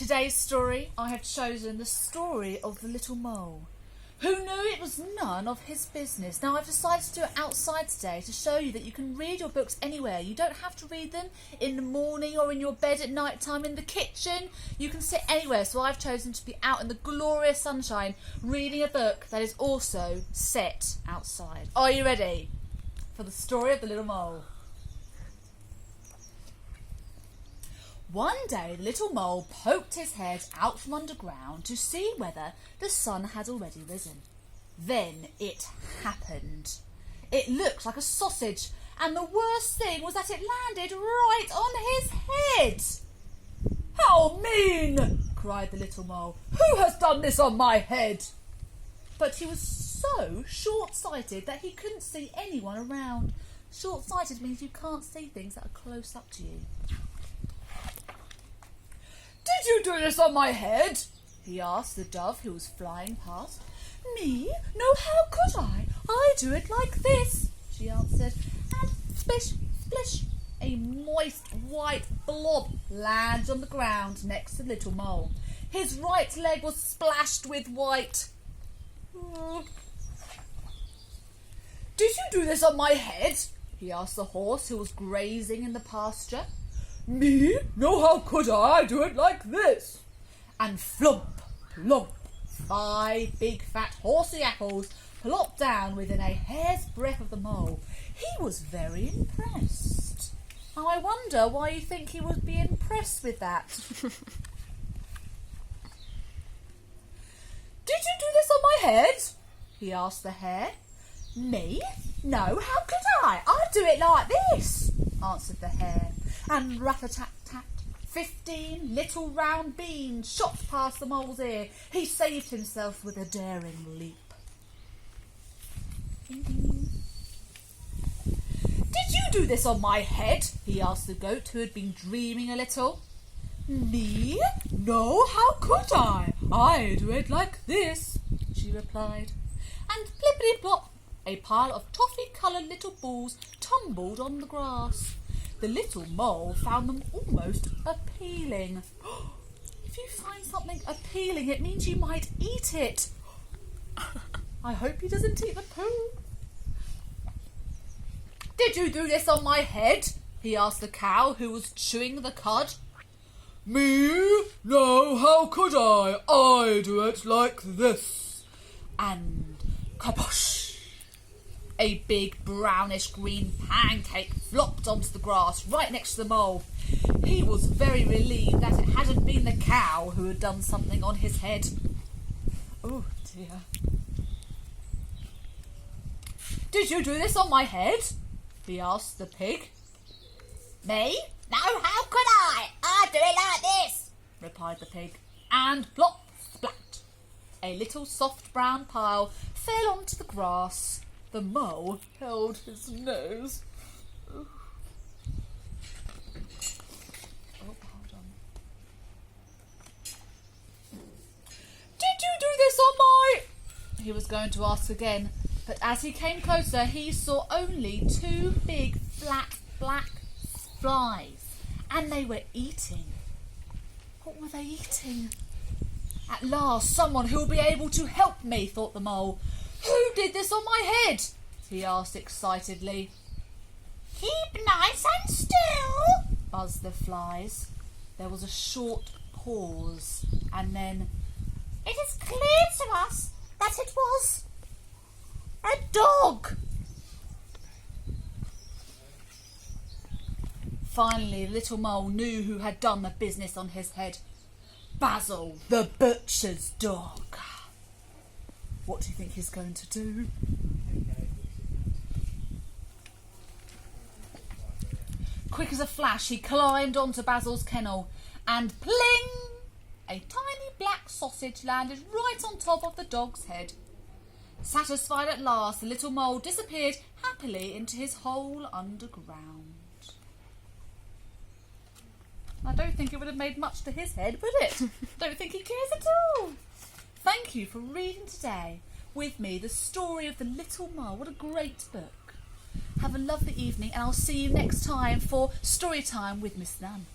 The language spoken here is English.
today's story, I have chosen the story of the little mole, who knew it was none of his business. Now, I've decided to do it outside today to show you that you can read your books anywhere. You don't have to read them in the morning or in your bed at night time, in the kitchen. You can sit anywhere. So I've chosen to be out in the glorious sunshine reading a book that is also set outside. Are you ready for the story of the little mole? One day the little mole poked his head out from underground to see whether the sun had already risen. Then it happened. It looked like a sausage, and the worst thing was that it landed right on his head. "How mean!" cried the little mole. "Who has done this on my head?" But he was so short-sighted that he couldn't see anyone around. Short-sighted means you can't see things that are close up to you. "Did you do this on my head?" he asked the dove who was flying past. "Me? No, how could I? I do it like this," she answered. And splish, splish, a moist white blob landed on the ground next to the little mole. His right leg was splashed with white. "Did you do this on my head?" he asked the horse who was grazing in the pasture. "Me? No, how could I do it like this?" And flump, plump, 5 big fat horsey apples plopped down within a hair's breadth of the mole. He was very impressed. Now I wonder why you think he would be impressed with that. "Did you do this on my head?" he asked the hare. "Me? No, how could I? I'd do it like this," answered the hare. And rat-a-tat-tat, 15 little round beans shot past the mole's ear. He saved himself with a daring leap. "Did you do this on my head?" he asked the goat, who had been dreaming a little. "Me? No, how could I? I do it like this," she replied. And plippity-plop, a pile of toffee-coloured little balls tumbled on the grass. The little mole found them almost appealing. If you find something appealing, it means you might eat it. I hope he doesn't eat the poo. "Did you do this on my head?" he asked the cow who was chewing the cud. "Me? No, how could I? I do it like this." And kabosh! A big brownish green pancake flopped onto the grass right next to the mole. He was very relieved that it hadn't been the cow who had done something on his head. Oh dear. "Did you do this on my head?" he asked the pig. "Me? No, how could I? I do it like this," replied the pig. And plop, splat, a little soft brown pile fell onto the grass. The mole held his nose. Oh, hold on. "Did you do this on my—" he was going to ask again, but as he came closer he saw only 2 big flat black flies, and they were eating. What were they eating? "At last, someone who will be able to help me," thought the mole. "Who did this on my head?" he asked excitedly. "Keep nice and still," buzzed the flies. There was a short pause, and then, "It is clear to us that it was a dog." Finally, the little mole knew who had done the business on his head. Basil, the butcher's dog. What do you think he's going to do? Quick as a flash, he climbed onto Basil's kennel, and pling! A tiny black sausage landed right on top of the dog's head. Satisfied at last, the little mole disappeared happily into his hole underground. I don't think it would have made much to his head, would it? Don't think he cares at all. Thank you for reading today with me the story of the little mole. What a great book. Have a lovely evening, and I'll see you next time for Story Time with Miss Nunn.